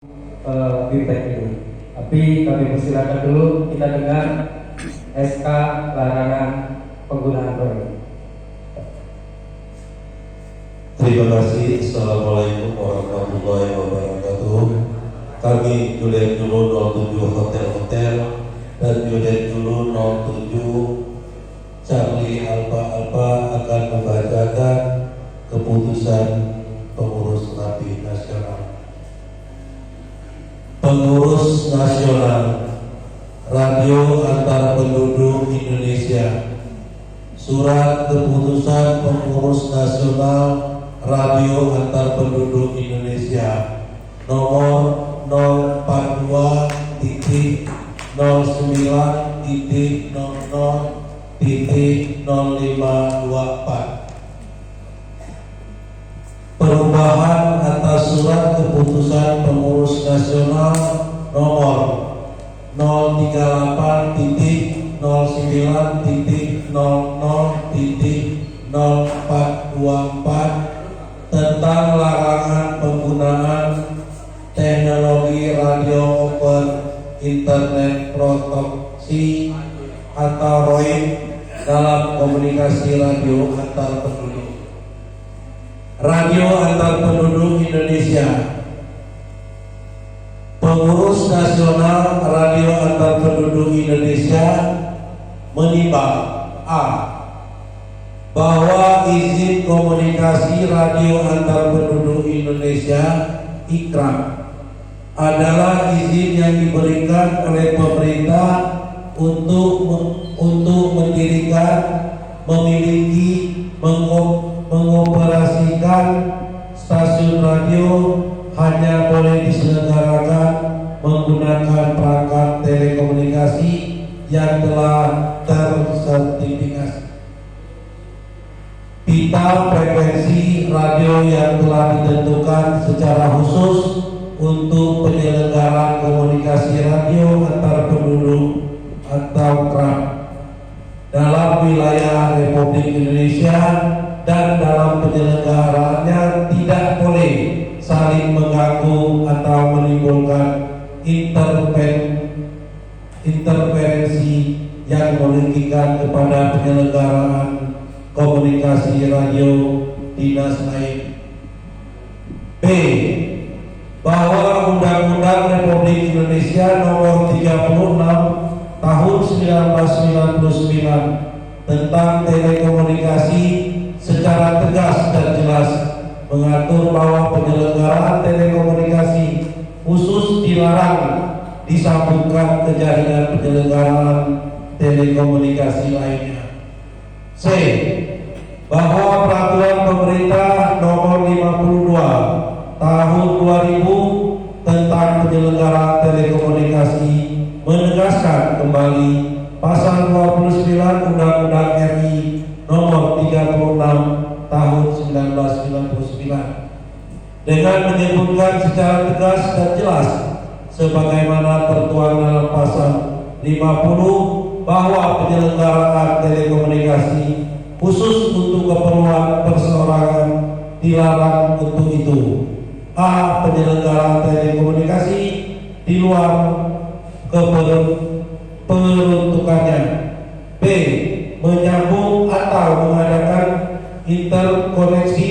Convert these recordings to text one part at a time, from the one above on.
feedback ini. Tapi kami persilakan dulu kita dengar SK larangan penggunaan drone. Terima kasih. Assalamualaikum warahmatullahi wabarakatuh. Kami Juliet Dulu 07 Hotel dan Juliet Dulu 07 Charlie Alpha akan membacakan keputusan pengurus Napi Nasional. Pengurus Nasional Radio Antar Penduduk Indonesia. Surat keputusan pengurus nasional Radio Antar Penduduk Indonesia nomor 042.00.0524. Perubahan atas surat keputusan pengurus nasional nomor 038.00.0424 tentang larangan penggunaan teknologi radio over internet proteksi atau ROID dalam komunikasi radio antar penduduk. Radio Antar Penduduk Indonesia. Pengurus Nasional Radio Antar Penduduk Indonesia menimbang A. Bahwa izin komunikasi Radio Antar Penduduk Indonesia (IKRA) adalah izin yang diberikan oleh pemerintah untuk mendirikan, memiliki, mengoperasikan stasiun radio hanya boleh diselenggarakan menggunakan perangkat telekomunikasi yang telah tersertifikasi. Pita frekuensi radio yang telah ditentukan secara khusus untuk penyelenggaraan komunikasi radio antar penduduk atau KRAP dalam wilayah Republik Indonesia dan dalam penyelenggaraannya tidak boleh saling mengganggu atau menimbulkan interferensi yang merugikan kepada penyelenggaraan komunikasi radio dinas lain. B. Bahwa Undang-Undang Republik Indonesia Nomor 36 Tahun 1999 tentang telekomunikasi secara tegas dan jelas mengatur bahwa penyelenggaraan telekomunikasi khusus dilarang disambungkan ke jaringan penyelenggaraan telekomunikasi lainnya. C. Bahwa peraturan pemerintah nomor 52 tahun 2000 tentang penyelenggaraan telekomunikasi menegaskan kembali pasal 29 Undang-Undang RI nomor 36 tahun 1999 dengan menyebutkan secara tegas dan jelas sebagaimana tertuang dalam pasal 50 bahwa penyelenggaraan telekomunikasi khusus untuk keperluan perseorangan dilarang untuk itu. A. Penyelenggaraan telekomunikasi di luar peruntukannya. B. Menyambung atau mengadakan interkoneksi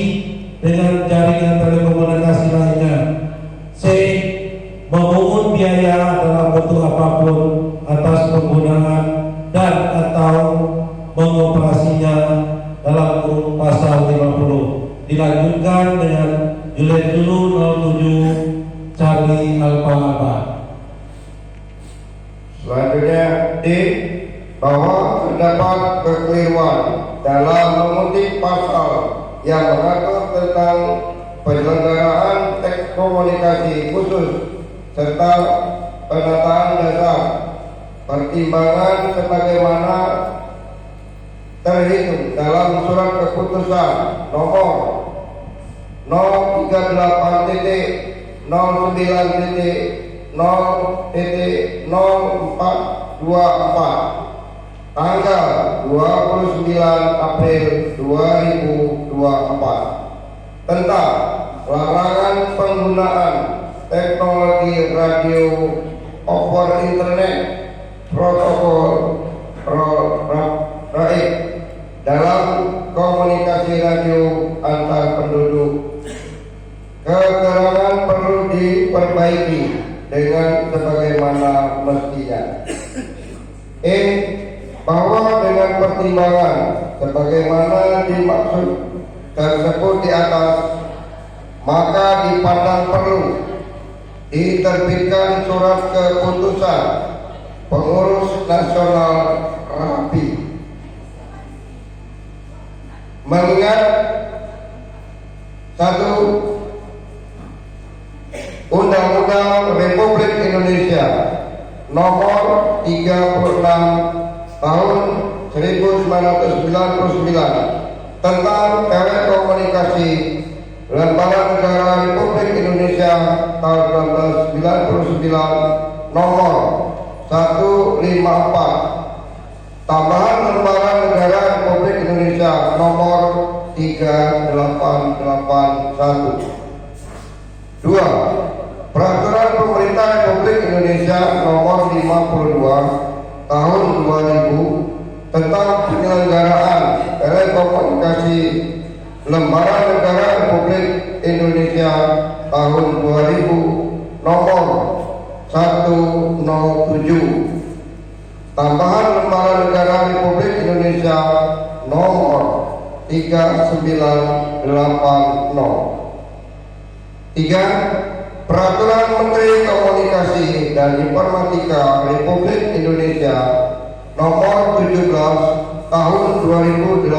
dengan jaringan telekomunikasi lainnya. C. Memungut biaya dalam bentuk apapun atas penggunaan dan atau mengoperasinya dalam kurung pasal 50. Dilanjutkan dengan Juliet Dulu 07 Charlie Alpha. Selanjutnya D. Bahwa terdapat kekeliruan dalam mengutip pasal yang mengatur tentang penyelenggaraan teks komunikasi khusus serta penataan dasar pertimbangan sebagaimana terhitung dalam surat keputusan nomor 038.09.0.0424 tanggal 29 April 2024 tentang larangan penggunaan teknologi radio over internet protokol raib dalam komunikasi radio antar penduduk. Keterangan perlu diperbaiki dengan sebagaimana mestinya. Bahwa dengan pertimbangan sebagaimana dimaksud tersebut di atas, maka dipandang perlu diterbitkan surat keputusan pengurus nasional RAPI. Mengingat satu, Undang-Undang Republik Indonesia Nomor 36 Tahun 1999 tentang telekomunikasi, Lembaga Negara Republik Indonesia tahun 1999 Nomor 154, tambahan Lembaga Negara Republik Indonesia Nomor 3881. 2. Peraturan Pemerintah Republik Indonesia Nomor 52 Tahun 2000 tentang penyelenggaraan telekomunikasi, Lembaga Negara Republik Indonesia tahun 2000 Nomor 107, tambahan Lembaga Negara Republik Indonesia Nomor 3980. 3. Peraturan Menteri Komunikasi dan Informatika Republik Indonesia Nomor 17 Tahun 2018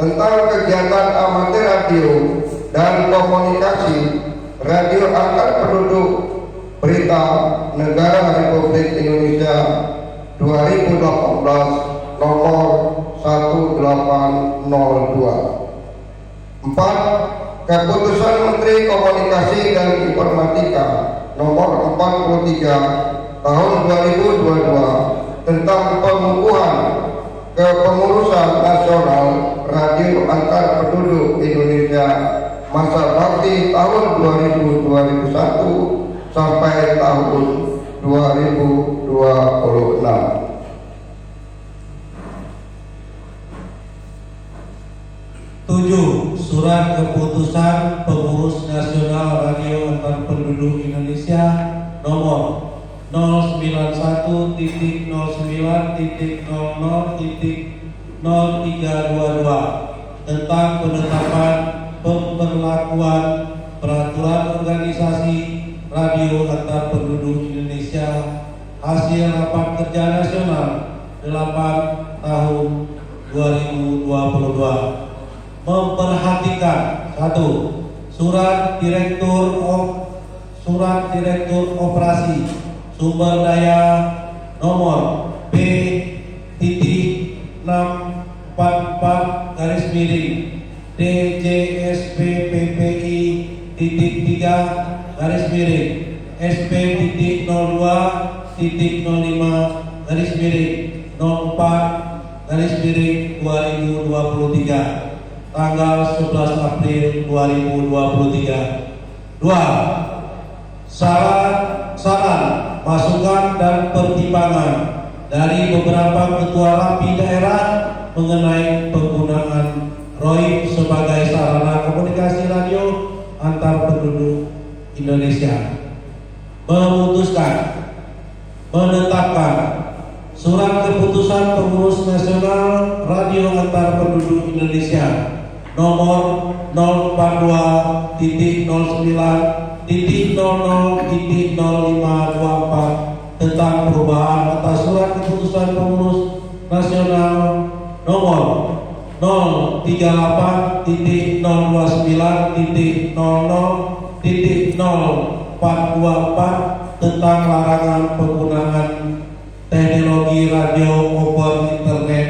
tentang kegiatan amatir radio dan komunikasi radio antar penduduk berita negara Republik Indonesia 2018 Nomor 1802. 4. Keputusan Menteri Komunikasi dan Informatika Nomor 43 Tahun 2022 tentang pengukuhan kepengurusan nasional radio antar penduduk Indonesia masa bakti tahun 2021 sampai tahun 2026. 7. Surat Keputusan Pengurus Nasional Radio Antar Penduduk Indonesia Nomor 091.00.00.0322 tentang penetapan pemberlakuan peraturan organisasi radio antar penduduk Indonesia hasil rapat kerja nasional 8 tahun 2022. Memperhatikan 1. Surat Direktur Operasi Sumber Daya Nomor B/3/4/SP/PPI/04/2023 tanggal 11 April 2023. 2. Saran, masukan dan pertimbangan dari beberapa ketua RAPI daerah mengenai penggunaan ROIP sebagai sarana komunikasi radio antar penduduk Indonesia. Memutuskan menetapkan Surat Keputusan Pengurus Nasional Radio Antar Penduduk Indonesia Nomor 042.00.0524 tentang perubahan atas Surat Keputusan Pengurus Nasional Nomor 038.00.0424 tentang larangan penggunaan teknologi radio over internet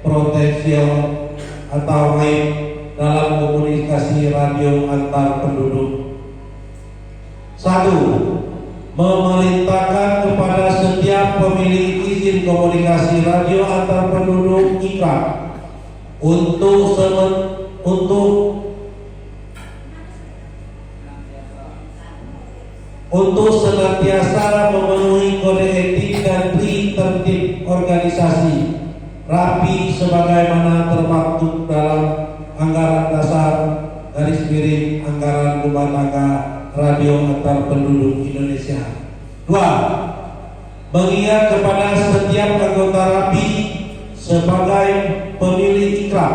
protection atau RAIP dalam komunikasi radio antar penduduk. 1. Memerintahkan kepada setiap pemilik izin komunikasi radio antar penduduk IKA untuk untuk senantiasa memenuhi kode etik dan tertib organisasi rapi sebagaimana termaktub dalam anggaran dasar anggaran rumah tangga radio antar penduduk Indonesia. 2. Mengingat kepada setiap anggota rapi sebagai pemilik iklan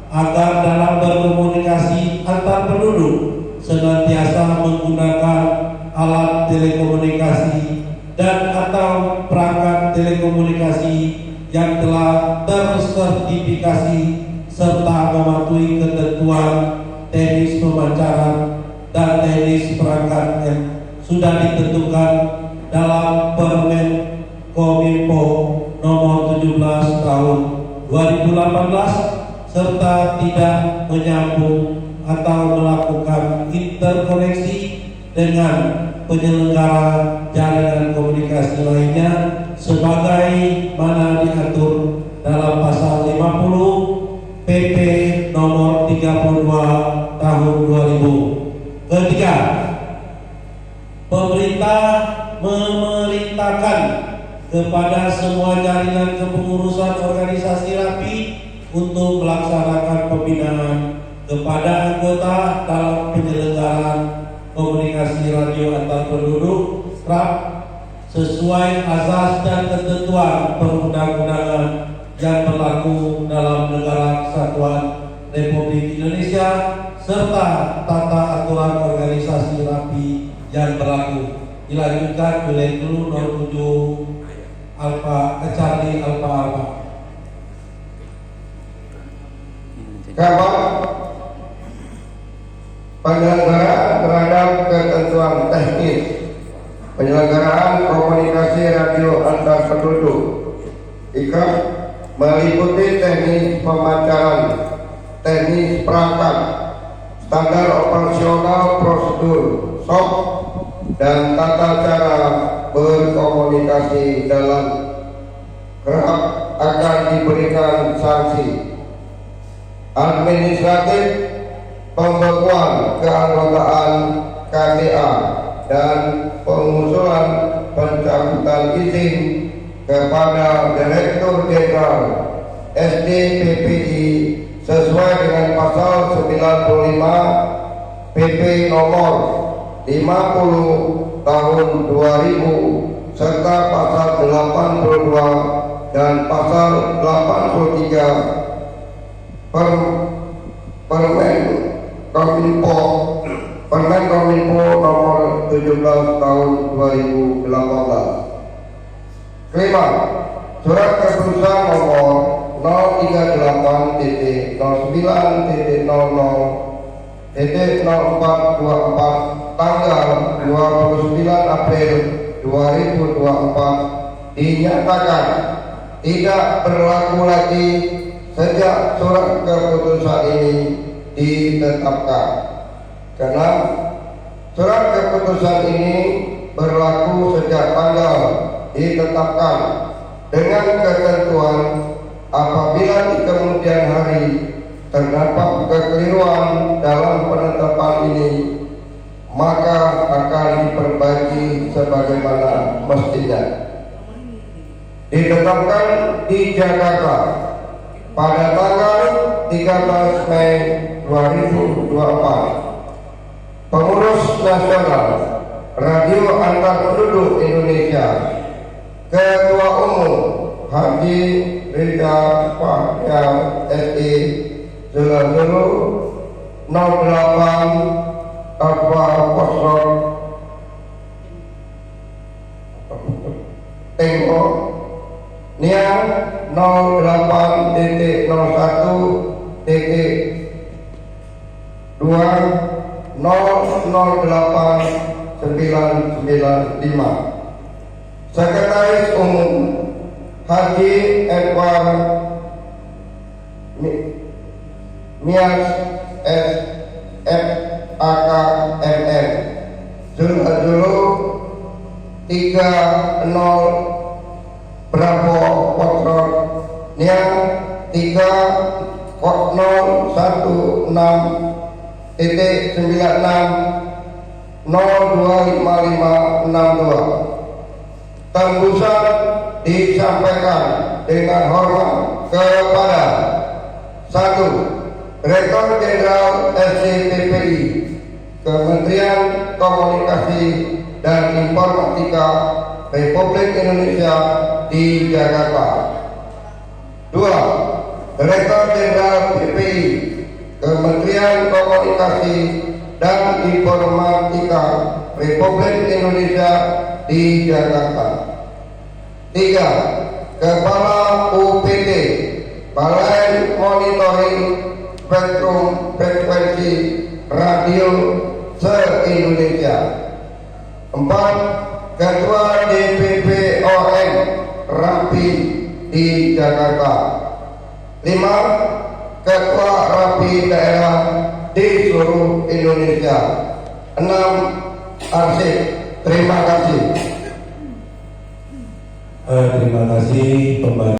agar dalam berkomunikasi antar penduduk senantiasa menggunakan alat telekomunikasi dan atau perangkat telekomunikasi yang telah tersertifikasi serta mematuhi ketentuan teknis pemancaran dan teknis perangkat yang sudah ditentukan dalam Permen Kominfo nomor 17 tahun 2018 serta tidak menyambung atau melakukan interkoneksi dengan penyelenggara jaringan komunikasi lainnya sebagai mana diatur dalam pasal 50 PP nomor 32 tahun 2000. Ketiga, pemerintah memerintahkan kepada semua jaringan kepengurusan organisasi rapi untuk melaksanakan pembinaan kepada anggota dalam penyelenggaraan komunikasi radio antar penduduk RAP sesuai azas dan ketentuan perundang-undangan yang berlaku dalam negara kesatuan Republik Indonesia serta tata aturan organisasi rapi yang berlaku. Dilanjutkan oleh dulu 07 Charlie Alpha. Kabar penyelenggaraan terhadap ketentuan teknis penyelenggaraan komunikasi radio antar penduduk IKA meliputi teknis pemancaran, teknis perangkat, standar operasional prosedur SOP, dan tata cara berkomunikasi dalam kerap akan diberikan sanksi administratif, pembekuan keanggotaan KTA, dan pengusulan pencabutan izin kepada Direktur Jenderal SDPPI sesuai dengan pasal 95 PP nomor 50 tahun 2000 serta pasal 82 dan pasal 83 Permen Kominfo nomor 17 tahun 2018. Kelima, surat keputusan nomor 038.00.0424 tanggal 29 April 2024 dinyatakan tidak berlaku lagi sejak surat keputusan ini ditetapkan. Keenam, surat keputusan ini berlaku sejak tanggal ditetapkan dengan ketentuan apabila di kemudian hari terdapat kekeliruan dalam penetapan ini maka akan diperbaiki sebagaimana mestinya. Ditetapkan di Jakarta pada tanggal 13 Mei 2024. Pengurus Nasional Radio Antar Penduduk Indonesia, Ketua Umum Haji Rida Fahyal SE Zulazulu 08 Alfa Kosor Tengko Niang 08.01.2008.995. Sekretaris Umum Haji Edward Mias SFAKMN Zulazulu 30 Bravo Foxtrot Niang 3016.96 025562. Tembusan disampaikan dengan hormat kepada 1. Direktur Jenderal SCPPI Kementerian Komunikasi dan Informatika Republik Indonesia di Jakarta. 2. Direktur Jenderal PPI Kementerian Komunikasi dan Informatika Republik Indonesia di Jakarta. 3. Kepala UPT Balai Monitoring Spektrum Frekuensi Radio se-Indonesia. 4. Ketua DPP ON RAPI di Jakarta. 5. Ketua RAPI daerah di seluruh Indonesia. 6. Arsip. Terima kasih. Terima kasih Pembantu